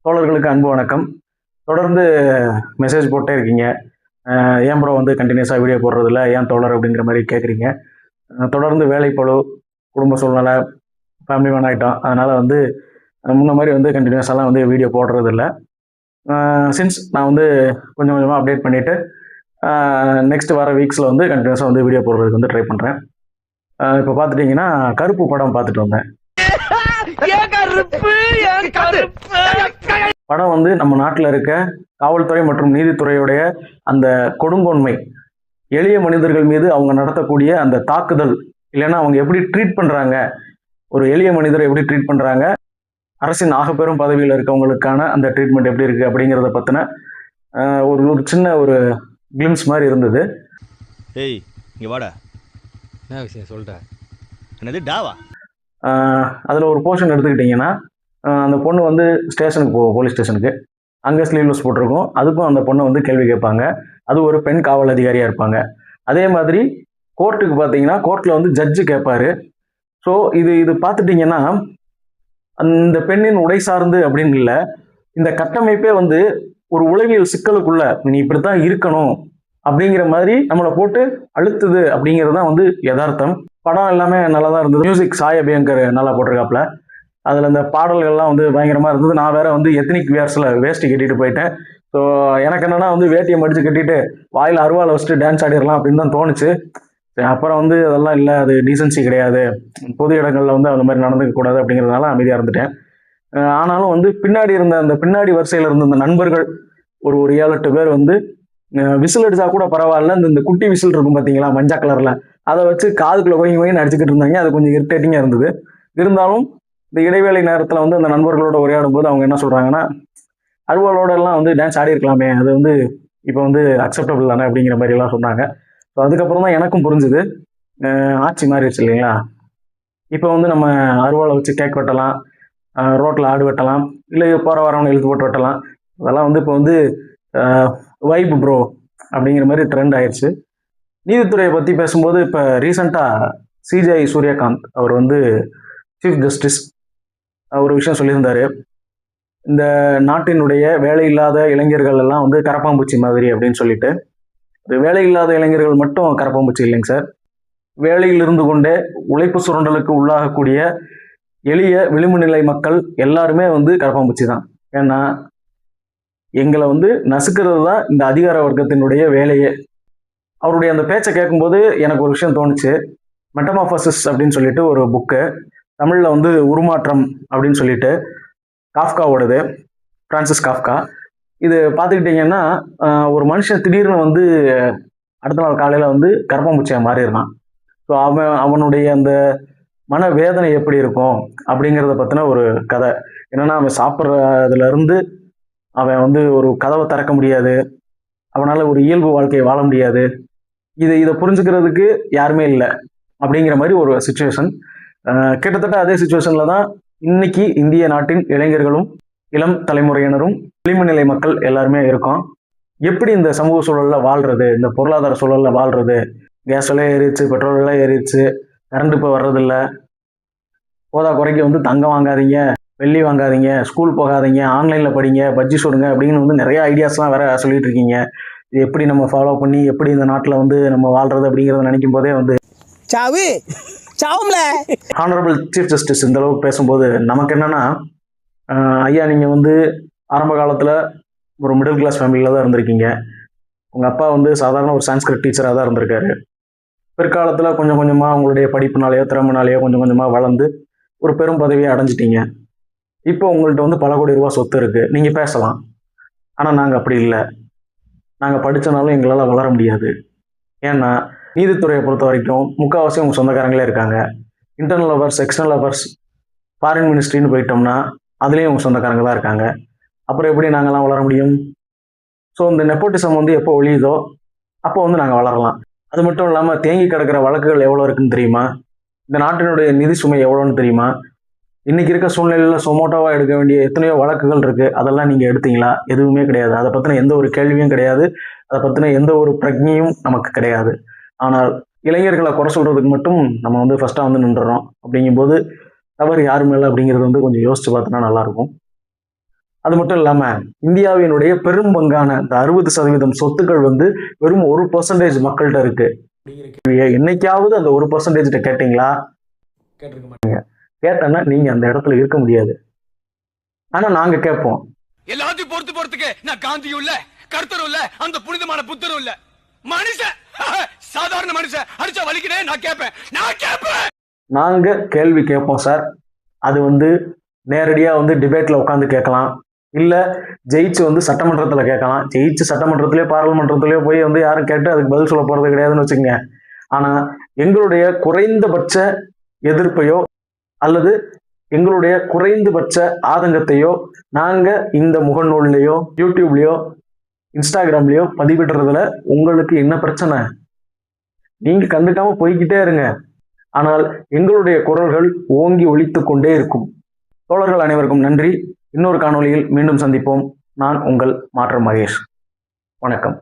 தோழர்களுக்கு அன்பு வணக்கம். தொடர்ந்து மெசேஜ் போட்டே இருக்கீங்க. ஏன் ப்ரோ வந்து கண்டினியூஸாக வீடியோ போடுறதில்ல, ஏன் தோழர் அப்படிங்கிற மாதிரி கேட்குறீங்க. தொடர்ந்து வேலைப்பளு, குடும்ப சூழ்நிலை, ஃபேமிலி மேன் ஆகிட்டோம். அதனால் வந்து முன்ன மாதிரி வந்து கண்டினியூஸாலாம் வந்து வீடியோ போடுறதில்ல. சின்ஸ் நான் வந்து கொஞ்சம் கொஞ்சமாக அப்டேட் பண்ணிவிட்டு நெக்ஸ்ட் வர வீக்ஸில் வந்து கண்டினியூஸாக வந்து வீடியோ போடுறதுக்கு வந்து ட்ரை பண்ணுறேன். இப்போ பார்த்துட்டிங்கன்னா கருப்பு படம் பார்த்துட்டு வந்தேன். படம் வந்து நம்ம நாட்டில் இருக்க காவல்துறை மற்றும் நீதித்துறையுடைய அந்த கொடுங்கோன்மை, எளிய மனிதர்கள் மீது அவங்க நடத்தக்கூடிய அந்த தாக்குதல், இல்லைன்னா அவங்க எப்படி ட்ரீட் பண்ணுறாங்க, ஒரு எளிய மனிதரை எப்படி ட்ரீட் பண்ணுறாங்க, அரசின் ஆகப்பெரும் பதவியில் இருக்கவங்களுக்கான அந்த ட்ரீட்மெண்ட் எப்படி இருக்குது அப்படிங்கிறத பற்றின ஒரு ஒரு சின்ன ஒரு கிளிம்ஸ் மாதிரி இருந்தது. ஏய் இங்கே வாடா. என்ன விஷயம் சொல்கிறேன்? என்னது டாவா? அதில் ஒரு போர்ஷன் எடுத்துக்கிட்டிங்கன்னா, அந்த பொண்ணு வந்து ஸ்டேஷனுக்கு போகும், போலீஸ் ஸ்டேஷனுக்கு. அங்கே ஸ்லீவ்லெஸ் போட்டிருக்கும். அதுக்கும் அந்த பொண்ணை வந்து கேள்வி கேட்பாங்க. அது ஒரு பெண் காவல் அதிகாரியாக இருப்பாங்க. அதே மாதிரி கோர்ட்டுக்கு பார்த்தீங்கன்னா, கோர்ட்டில் வந்து ஜட்ஜு கேட்பாரு. ஸோ இது பார்த்துட்டிங்கன்னா, அந்த பெண்ணின் உடை சார்ந்து அப்படின்னு இல்லை, இந்த கட்டமைப்பே வந்து ஒரு உளவியல் சிக்கலுக்குள்ள நீ இப்படித்தான் இருக்கணும் அப்படிங்கிற மாதிரி நம்மளை போட்டு அழுத்துது அப்படிங்கிறது தான் வந்து யதார்த்தம். படம் எல்லாமே நல்லா தான் இருந்தது. மியூசிக் சாய் அபியங்கர் நல்லா போட்டிருக்காப்புல. அதில் இந்த பாடல்கள்லாம் வந்து பயங்கரமாக இருந்தது. நான் வேற வந்து எத்னிக் வியர்ஸில் வேஷ்டி கட்டிட்டு போயிட்டேன். ஸோ எனக்கு என்னன்னா வந்து வேட்டியை மடித்து கட்டிட்டு வாயில் அருவாலை வச்சுட்டு டான்ஸ் ஆடிடலாம் அப்படின்னு தான் தோணுச்சு. அப்புறம் வந்து அதெல்லாம் இல்லை, அது டீசன்சி கிடையாது, பொது இடங்களில் வந்து அந்த மாதிரி நடந்துக்க கூடாது அப்படிங்கிறதுனால அமைதியாக இருந்துட்டேன். ஆனாலும் வந்து பின்னாடி இருந்த அந்த பின்னாடி வரிசையில் இருந்த அந்த நண்பர்கள் ஒரு 7-8 பேர் வந்து விசில் அடிச்சா கூட பரவாயில்ல, இந்த குட்டி விசில் இருக்கும் பார்த்தீங்களா, மஞ்சள் கலரில், அதை வச்சு காதுக்குள்ளே போய் அடிச்சுக்கிட்டு இருந்தாங்க. அது கொஞ்சம் இரிட்டேட்டிங்காக இருந்தது. இருந்தாலும் இந்த இடைவேளை நேரத்தில் வந்து அந்த நண்பர்களோட உரையாடும் போது அவங்க என்ன சொல்கிறாங்கன்னா, அருவாளோட எல்லாம் வந்து டான்ஸ் ஆடி இருக்கலாமே, அது வந்து இப்போ வந்து அக்செப்டபிள் தானே அப்படிங்கிற மாதிரி எல்லாம் சொன்னாங்க. ஸோ அதுக்கப்புறம் தான் எனக்கும் புரிஞ்சுது, ஆட்சி மாறிடுச்சு இல்லைங்களா. இப்போ வந்து நம்ம அருவாளை வச்சு கேக் வெட்டலாம், ரோட்டில் ஆடு வெட்டலாம், இல்லை போகிற வரவனை இழுத்து போட்டு வெட்டலாம். அதெல்லாம் வந்து இப்போ வந்து வைப் ப்ரோ அப்படிங்கிற மாதிரி ட்ரெண்ட் ஆயிடுச்சு. நீதித்துறையை பற்றி பேசும்போது இப்போ ரீசெண்டாக சிஜிஐ சூரியகாந்த் அவர் வந்து சீஃப் ஜஸ்டிஸ் ஒரு விஷயம் சொல்லியிருந்தார். இந்த நாட்டினுடைய வேலை இல்லாத இளைஞர்கள் எல்லாம் வந்து கரப்பாம்பூச்சி மாதிரி அப்படின்னு சொல்லிட்டு. வேலை இல்லாத இளைஞர்கள் மட்டும் கரப்பாம்பூச்சி இல்லைங்க சார், வேலையில் இருந்து கொண்டே உழைப்பு சுரண்டலுக்கு உள்ளாகக்கூடிய எளிய விளிம்பு நிலை மக்கள் எல்லாருமே வந்து கரப்பாம்பூச்சி தான். ஏன்னா எங்களை வந்து நசுக்கிறது தான் இந்த அதிகார வர்க்கத்தினுடைய வேலையே. அவருடைய அந்த பேச்சை கேட்கும்போது எனக்கு ஒரு விஷயம் தோணுச்சு. மெட்டமாஃபசிஸ் அப்படின்னு சொல்லிட்டு ஒரு புக்கு, தமிழில் வந்து உருமாற்றம் அப்படின்னு சொல்லிட்டு, காஃப்காவோடது, பிரான்சிஸ் காஃப்கா. இது பார்த்துக்கிட்டிங்கன்னா ஒரு மனுஷன் திடீர்னு வந்து அடுத்த நாள் காலையில் வந்து கரப்பாம்பூச்சியாக மாறிடுறான். ஸோ அவனுடைய அந்த மன வேதனை எப்படி இருக்கும் அப்படிங்கிறத பற்றின ஒரு கதை. என்னென்னா அவன் சாப்பிட்றதுலேருந்து அவன் வந்து ஒரு கதவை திறக்க முடியாது, அவனால் ஒரு இயல்பு வாழ்க்கையை வாழ முடியாது, இதை புரிஞ்சுக்கிறதுக்கு யாருமே இல்லை அப்படிங்கிற மாதிரி ஒரு சுச்சுவேஷன். கிட்டத்தட்ட அதே சுச்சுவேஷனில் தான் இன்னைக்கு இந்திய நாட்டின் இளைஞர்களும் இளம் தலைமுறையினரும் விளிம்பு நிலை மக்கள் எல்லாருமே இருக்கோம். எப்படி இந்த சமூக சூழலில் வாழ்கிறது, இந்த பொருளாதார சூழலில் வாழ்கிறது, கேஸ் விலை ஏறிடுச்சு, பெட்ரோல் விலை ஏறிடுச்சு, கரண்ட் இப்போ வர்றதில்லை, போதா குறைக்கு வந்து தங்கம் வாங்காதீங்க, வெள்ளி வாங்காதீங்க, ஸ்கூல் போகாதீங்க, ஆன்லைனில் படிங்க, பஜ்ஜி சுடுங்க அப்படின்னு வந்து நிறைய ஐடியாஸ்லாம் வேற சொல்லிட்டு இருக்கீங்க. இது எப்படி நம்ம ஃபாலோ பண்ணி எப்படி இந்த நாட்டில் வந்து நம்ம வாழ்றது அப்படிங்கிறத நினைக்கும் போதே வந்து ஹானரபிள் சீஃப் ஜஸ்டிஸ் இந்த அளவுக்கு பேசும்போது நமக்கு என்னன்னா, ஐயா நீங்கள் வந்து ஆரம்ப காலத்தில் ஒரு மிடில் கிளாஸ் ஃபேமிலியில் தான் இருந்திருக்கீங்க. உங்கள் அப்பா வந்து சாதாரண ஒரு சான்ஸ்கிரிட் டீச்சராக தான் இருந்திருக்காரு. பிற்காலத்தில் கொஞ்சம் கொஞ்சமாக உங்களுடைய படிப்புனாலேயோ திறமைனாலேயோ கொஞ்சம் கொஞ்சமாக வளர்ந்து ஒரு பெரும் பதவியை அடைஞ்சிட்டீங்க. இப்போ உங்கள்கிட்ட வந்து பல கோடி ரூபா சொத்து இருக்குது, நீங்கள் பேசலாம். ஆனால் நாங்கள் அப்படி இல்லை. நாங்கள் படித்தனாலும் எங்களால் வளர முடியாது. ஏன்னா நீதித்துறையை பொறுத்த வரைக்கும் முக்கால்வாசி உங்கள் சொந்தக்காரங்களே இருக்காங்க. Internal affairs, external affairs, foreign மினிஸ்ட்ரின்னு போயிட்டோம்னா அதுலேயும் உங்கள் சொந்தக்காரங்க தான் இருக்காங்க. அப்புறம் எப்படி நாங்கள்லாம் வளர முடியும்? ஸோ இந்த நெப்போட்டிசம் வந்து எப்போ ஒழியுதோ அப்போ வந்து நாங்கள் வளரலாம். அது மட்டும் இல்லாமல் தேங்கி கிடக்கிற வழக்குகள் எவ்வளோ இருக்குன்னு தெரியுமா? இந்த நாட்டினுடைய நிதி சுமை எவ்வளோன்னு தெரியுமா? இன்றைக்கி இருக்க சூழ்நிலையில் சொமோட்டோவாக எடுக்க வேண்டிய எத்தனையோ வழக்குகள் இருக்குது. அதெல்லாம் நீங்கள் எடுத்தீங்களா? எதுவுமே கிடையாது. அதை பற்றின எந்த ஒரு கேள்வியும் கிடையாது. அதை பற்றின எந்த ஒரு பிரஜையும் நமக்கு கிடையாது. ஆனால் இளைஞர்களை குறை சொல்கிறதுக்கு மட்டும் நம்ம வந்து ஃபஸ்ட்டாக வந்து நின்றுறோம். அப்படிங்கும்போது தவறு யார் மேலே அப்படிங்கிறது வந்து கொஞ்சம் யோசித்து பார்த்தோன்னா நல்லாயிருக்கும். அது மட்டும் இல்லாம இந்தியாவினுடைய பெரும் பங்கான இந்த 60% சொத்துக்கள் வந்து வெறும் 1% மக்கள்கிட்ட இருக்கு. என்னைக்காவது அந்த 1% கேட்டீங்களா? கேட்டிருக்க மாட்டீங்க. கேட்டேன்னா நீங்க அந்த இடத்துல இருக்க முடியாது. ஆனா நாங்க கேட்போம். எல்லாத்தையும் பொறுத்து போறதுக்கு நான் காந்தியும் இல்ல, கர்த்தரும் இல்ல, அந்த புனிதமான புத்தரும் இல்ல. மனுஷன், சாதாரண மனுஷன் அடிச்சா வலிக்கிறே நான் கேட்பேன். நாங்க கேள்வி கேட்போம் சார். அது வந்து நேரடியா வந்து டிபேட்ல உட்காந்து கேட்கலாம், இல்ல ஜெயிச்சு வந்து சட்டமன்றத்துல கேட்கலாம். ஜெயிச்சு சட்டமன்றத்திலேயோ பாராளுமன்றத்திலேயோ போய் வந்து யாரும் கேட்டு அதுக்கு பதில் சொல்ல போறது கிடையாதுன்னு வச்சுக்கோங்க. ஆனா எங்களுடைய குறைந்தபட்ச எதிர்ப்பையோ அல்லது எங்களுடைய குறைந்தபட்ச ஆதங்கத்தையோ நாங்க இந்த முகநூல்லையோ யூடியூப்லயோ இன்ஸ்டாகிராம்லயோ பதிவிடுறதுல உங்களுக்கு என்ன பிரச்சனை? நீங்க கண்டுக்காம போய்கிட்டே இருங்க. ஆனால் எங்களுடைய குரல்கள் ஓங்கி ஒலித்துக் கொண்டே இருக்கும். தோழர்கள் அனைவருக்கும் நன்றி. இன்னொரு காணொளியில் மீண்டும் சந்திப்போம். நான் உங்கள் மாற்றம் மகேஷ். வணக்கம்.